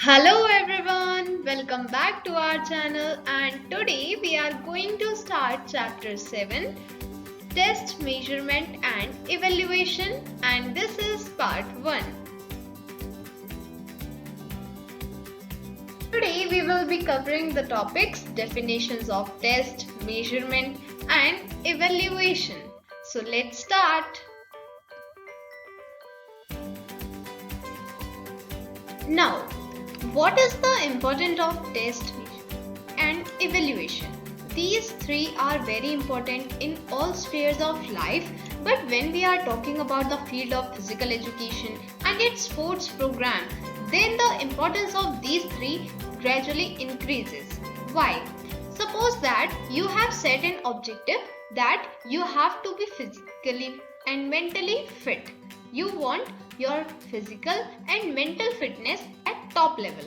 Hello everyone, welcome back to our channel, and today we are going to start chapter 7, Test, Measurement and Evaluation, and this is part 1. Today we will be covering the topics definitions of test, measurement and evaluation. So let's start. Now, what is the importance of test and evaluation? These three are very important in all spheres of life, but when we are talking about the field of physical education and its sports program, then the importance of these three gradually increases. Why? Suppose that you have set an objective that you have to be physically and mentally fit. You want your physical and mental fitness at top level.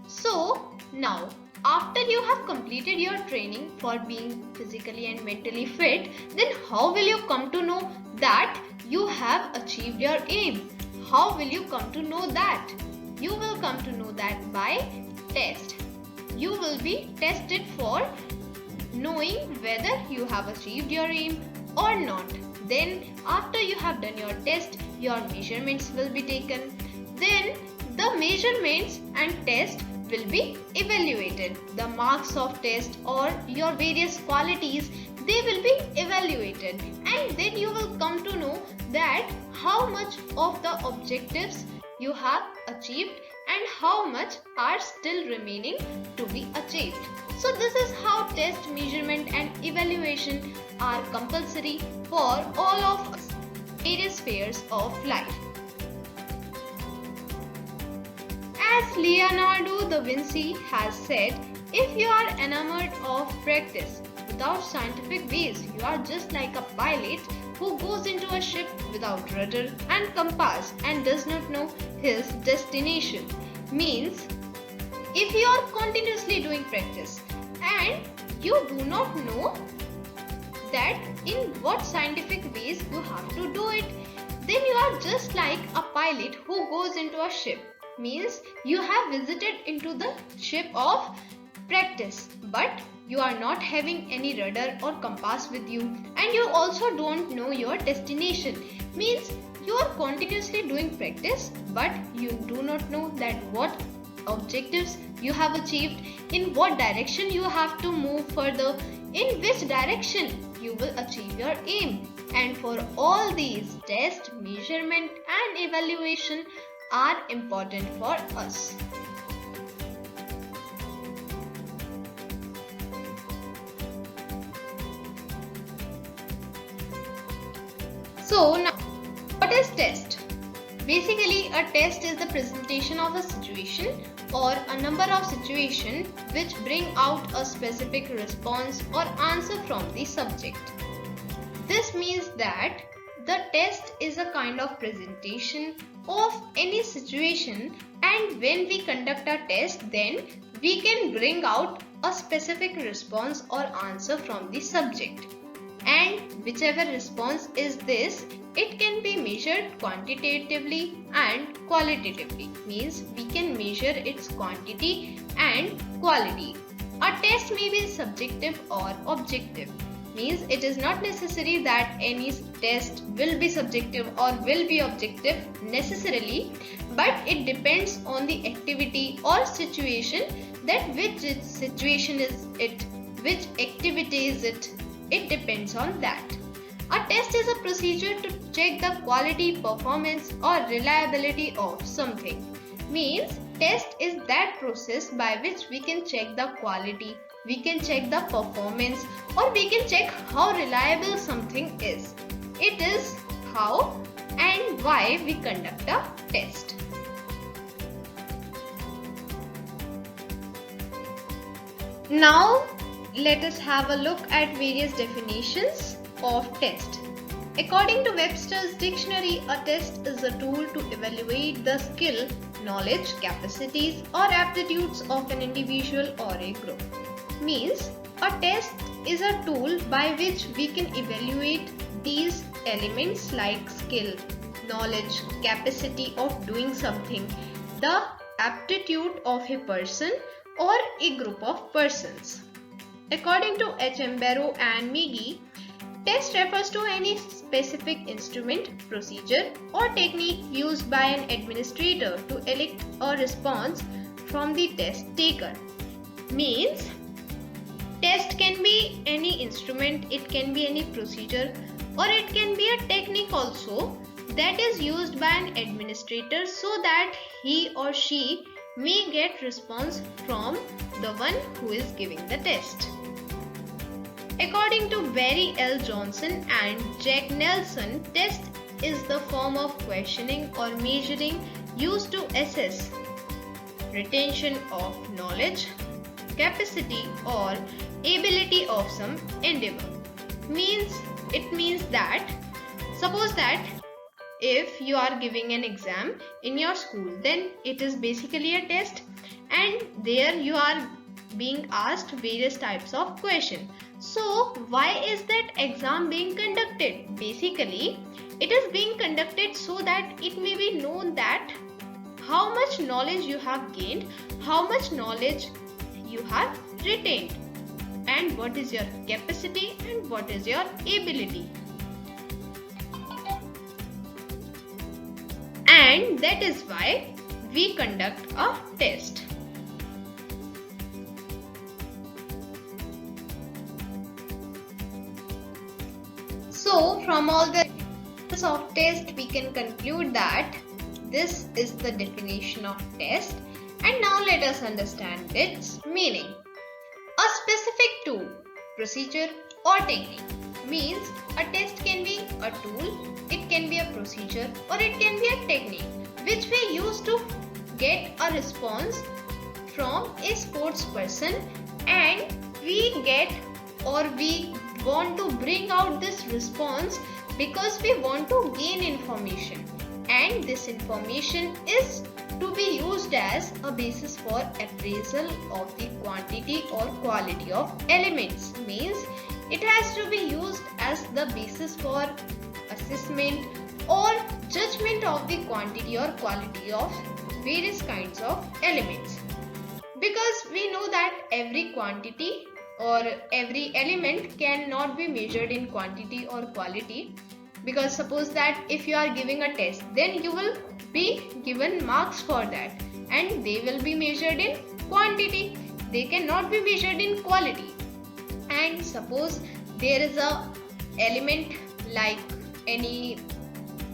So now, after you have completed your training for being physically and mentally fit, then how will you come to know that you have achieved your aim? How will you come to know that? You will come to know that by test. You will be tested for knowing whether you have achieved your aim or not. Then after you have done your test, your measurements will be taken. Then the measurements and test will be evaluated. The marks of test or your various qualities, they will be evaluated, and then you will come to know that how much of the objectives you have achieved and how much are still remaining to be achieved. So this is how test, measurement and evaluation are compulsory for all of us in various spheres of life. As Leonardo da Vinci has said, if you are enamored of practice without scientific ways, you are just like a pilot who goes into a ship without rudder and compass and does not know his destination. Means, if you are continuously doing practice and you do not know that in what scientific ways you have to do it, then you are just like a pilot who goes into a ship. Means you have visited into the ship of practice, but you are not having any rudder or compass with you, and you also don't know your destination. Means you are continuously doing practice, but you do not know that what objectives you have achieved, in what direction you have to move further, in which direction you will achieve your aim. And for all these, test, measurement and evaluation are important for us. So now, what is test? Basically, a test is the presentation of a situation or a number of situations which bring out a specific response or answer from the subject. This means that the test is a kind of presentation of any situation, and when we conduct a test, then we can bring out a specific response or answer from the subject. And whichever response is this, it can be measured quantitatively and qualitatively. Means we can measure its quantity and quality. A test may be subjective or objective. Means it is not necessary that any test will be subjective or will be objective necessarily, but it depends on the activity or situation, that which situation is it, which activity is it. It depends on that. A test is a procedure to check the quality, performance or reliability of something. Means test is that process by which we can check the quality, we can check the performance, or we can check how reliable something is. It is how and why we conduct a test. Now let us have a look at various definitions of test. According to Webster's dictionary, a test is a tool to evaluate the skill, knowledge, capacities or aptitudes of an individual or a group. Means a test is a tool by which we can evaluate these elements like skill, knowledge, capacity of doing something, the aptitude of a person or a group of persons. According to H.M. Barrow and Migi, test refers to any specific instrument, procedure, or technique used by an administrator to elect a response from the test taker. Means, test can be any instrument, it can be any procedure, or it can be a technique also that is used by an administrator so that he or she may get response from the one who is giving the test. According to Barry L. Johnson and Jack Nelson, test is the form of questioning or measuring used to assess retention of knowledge, capacity or ability of some endeavor. It means that, suppose that if you are giving an exam in your school, then it is basically a test, and there you are being asked various types of questions. So why is that exam being conducted? Basically, it is being conducted so that it may be known that how much knowledge you have gained, how much knowledge you have retained, and what is your capacity and what is your ability. And that is why we conduct a test. So from all the of test, we can conclude that this is the definition of test, and now let us understand its meaning. A specific tool, procedure or technique means a test can be a tool, it can be a procedure, or it can be a technique which we use to get a response from a sports person, and we get or we want to bring out this response because we want to gain information, and this information is to be used as a basis for appraisal of the quantity or quality of elements. Means it has to be used as the basis for assessment or judgment of the quantity or quality of various kinds of elements. Because we know that every quantity or every element cannot be measured in quantity or quality, because suppose that if you are giving a test, then you will be given marks for that, and they will be measured in quantity, they cannot be measured in quality. And suppose there is a element like any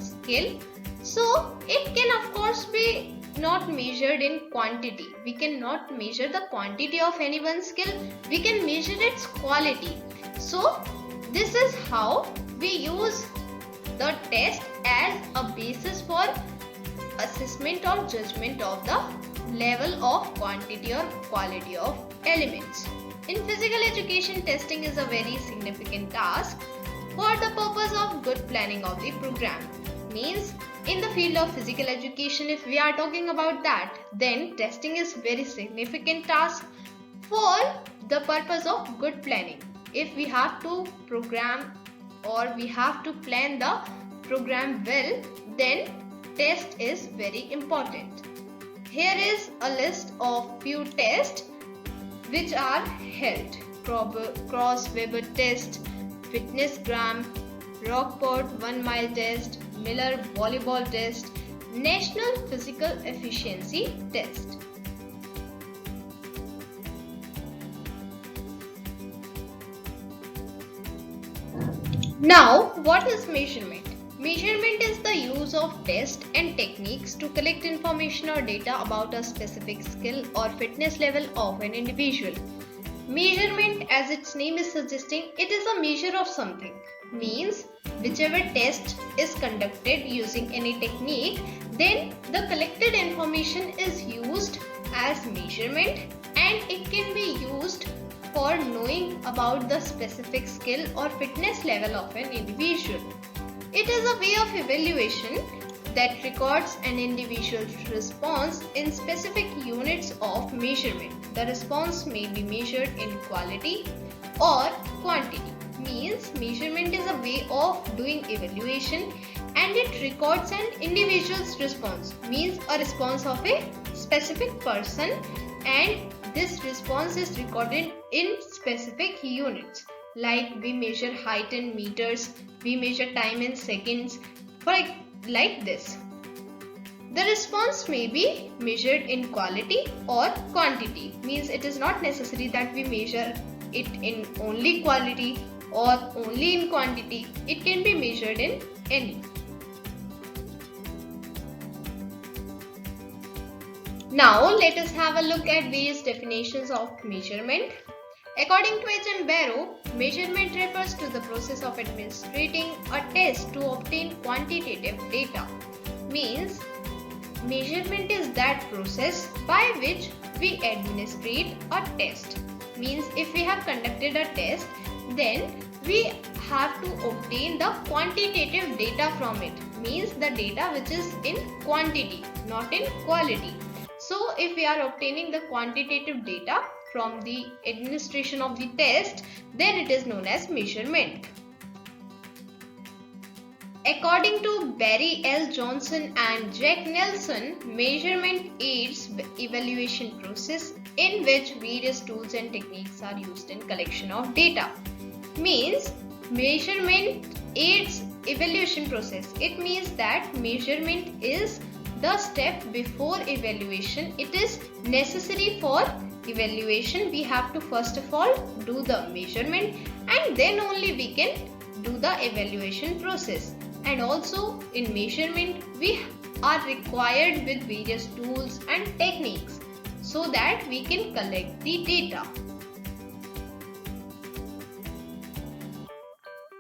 skill, so it can of course be not measured in quantity. We cannot measure the quantity of anyone's skill, we can measure its quality. So this is how we use the test as a basis for assessment or judgment of the level of quantity or quality of elements. In physical education, testing is a very significant task for the purpose of good planning of the program. Means in the field of physical education, if we are talking about that, then testing is very significant task for the purpose of good planning. If we have to program or we have to plan the program well, then test is very important. Here is a list of few tests which are held: Cross-Weber test, Fitnessgram, Rockport 1 mile test, Miller volleyball test, National Physical Efficiency test. Now, what is measurement? Measurement is the use of tests and techniques to collect information or data about a specific skill or fitness level of an individual. Measurement, as its name is suggesting, it is a measure of something. Means whichever test is conducted using any technique, then the collected information is used as measurement, and it can be used for knowing about the specific skill or fitness level of an individual. It is a way of evaluation that records an individual's response in specific units of measurement. The response may be measured in quality or quantity. means measurement is a way of doing evaluation and it records an individual's response, means a response of a specific person, and this response is recorded in specific units. Like we measure height in meters, we measure time in seconds, like this. The response may be measured in quality or quantity, means it is not necessary that we measure it in only quality or only in quantity. It can be measured in any. Now let us have a look at various definitions of measurement. According to H. M. Barrow, measurement refers to the process of administering a test to obtain quantitative data. Means measurement is that process by which we administrate a test. Means if we have conducted a test, then we have to obtain the quantitative data from it. Means the data which is in quantity, not in quality. So if we are obtaining the quantitative data from the administration of the test, then it is known as measurement. According to Barry L. Johnson and Jack Nelson, measurement aids the evaluation process in which various tools and techniques are used in collection of data. Means measurement aids evaluation process. It means that measurement is the step before evaluation. It is necessary for evaluation. We have to first of all do the measurement and then only we can do the evaluation process. And also in measurement we are required with various tools and techniques so that we can collect the data.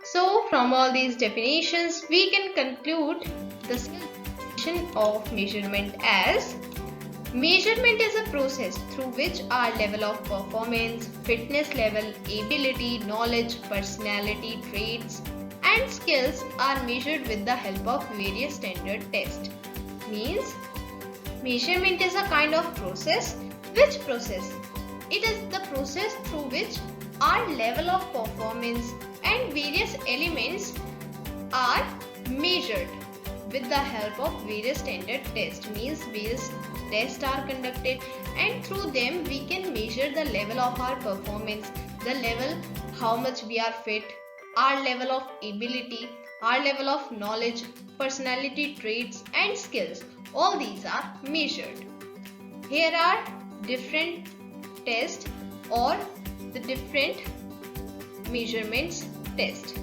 So from all these definitions we can conclude the definition of measurement as: measurement is a process through which our level of performance, fitness level, ability, knowledge, personality, traits and skills are measured with the help of various standard tests. Means measurement is a kind of process. Which process? It is the process through which our level of performance and various elements are measured with the help of various standard tests. Means various tests are conducted and through them we can measure the level of our performance, the level how much we are fit, our level of ability, our level of knowledge, personality traits and skills. All these are measured. Here are different tests or the different measurements test.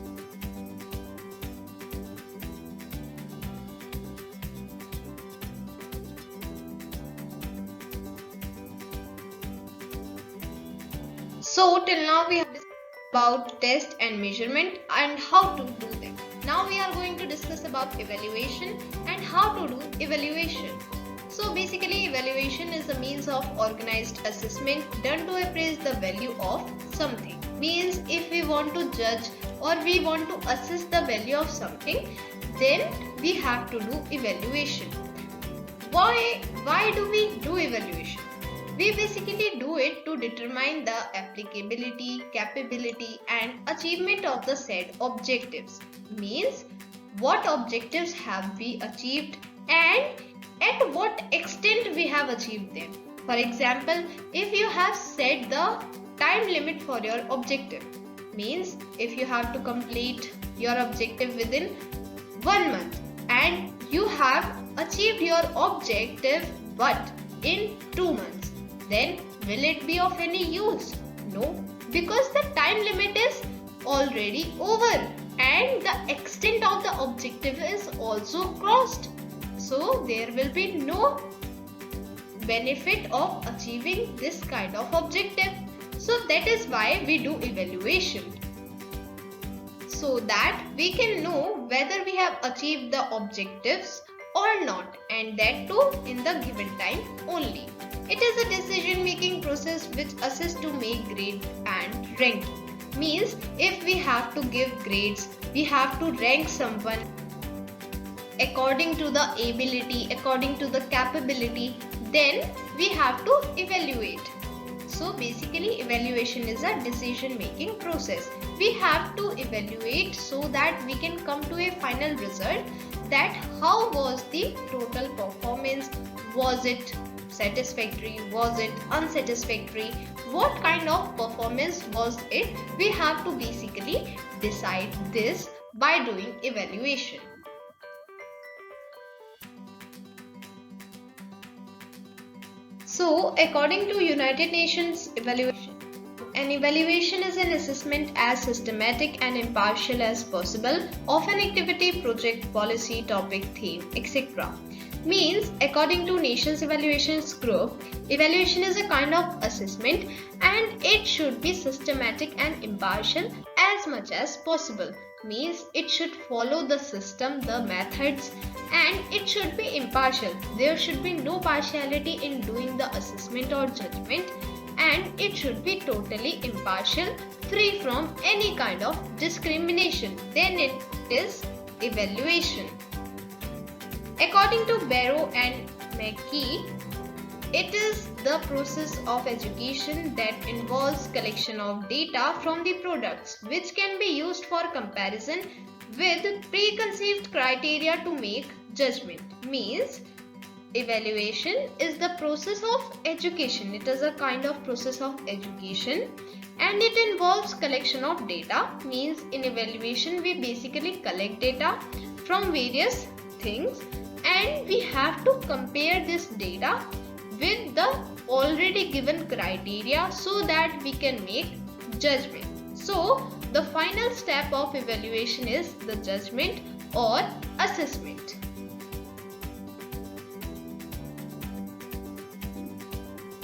So till now we have discussed about test and measurement and how to do them. Now we are going to discuss about evaluation and how to do evaluation. So basically evaluation is a means of organized assessment done to appraise the value of something. Means if we want to judge or we want to assess the value of something, then we have to do evaluation. Why do we do evaluation? We basically do it to determine the applicability, capability and achievement of the said objectives. Means what objectives have we achieved and at what extent we have achieved them. For example, if you have set the time limit for your objective, means if you have to complete your objective within 1 month and you have achieved your objective but in 2 months, then will it be of any use? No, because the time limit is already over and the extent of the objective is also crossed. So there will be no benefit of achieving this kind of objective. So that is why we do evaluation, so that we can know whether we have achieved the objectives or not, and that too in the given time only. It is a decision making process which assists to make grade and rank. Means if we have to give grades, we have to rank someone according to the ability, according to the capability, then we have to evaluate. So basically evaluation is a decision making process we have to evaluate so that we can come to a final result that how was the total performance, was it satisfactory, was it unsatisfactory, what kind of performance was it. We have to basically decide this by doing evaluation. So according to United Nations evaluation, an evaluation is an assessment as systematic and impartial as possible of an activity, project, policy, topic, theme, etc. Means according to Nations Evaluations Group, evaluation is a kind of assessment and it should be systematic and impartial as much as possible. Means it should follow the system, the methods, and it should be impartial. There should be no partiality in doing the assessment or judgment, and it should be totally impartial, free from any kind of discrimination. Then it is evaluation. According to Barrow and McKee, it is the process of education that involves collection of data from the products which can be used for comparison with preconceived criteria to make judgment. Means evaluation is the process of education. It is a kind of process of education and it involves collection of data. Means in evaluation we basically collect data from various things and we have to compare this data with the already given criteria so that we can make judgment. So the final step of evaluation is the judgment or assessment.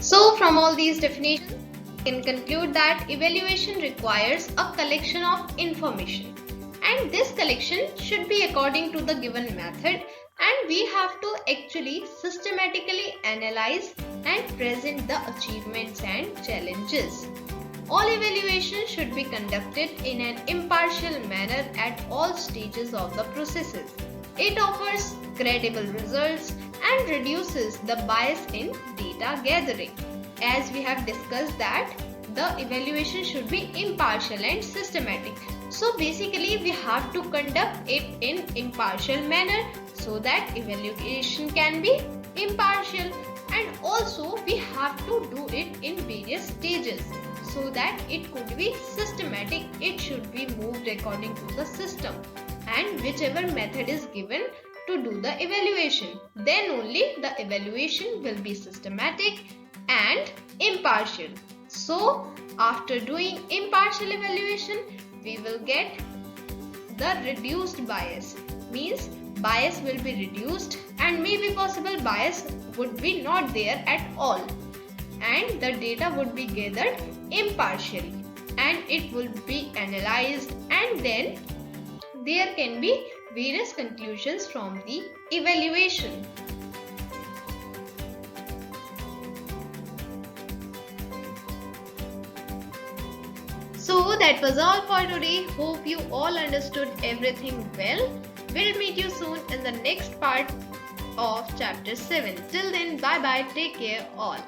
So from all these definitions, we can conclude that evaluation requires a collection of information and this collection should be according to the given method, and we have to actually systematically analyze and present the achievements and challenges. All evaluation should be conducted in an impartial manner at all stages of the processes. It offers credible results and reduces the bias in data gathering. As we have discussed that the evaluation should be impartial and systematic. So basically we have to conduct it in impartial manner so that evaluation can be impartial, and also we have to do it in various stages so that it could be systematic. It should be moved according to the system and whichever method is given to do the evaluation, then only the evaluation will be systematic and impartial. So after doing impartial evaluation we will get the reduced bias. Means bias will be reduced and maybe possible bias would be not there at all, and the data would be gathered impartially and it will be analyzed, and then there can be various conclusions from the evaluation. So that was all for today. Hope you all understood everything well. We'll meet you soon in the next part of chapter 7. Till then, bye bye. Take care all.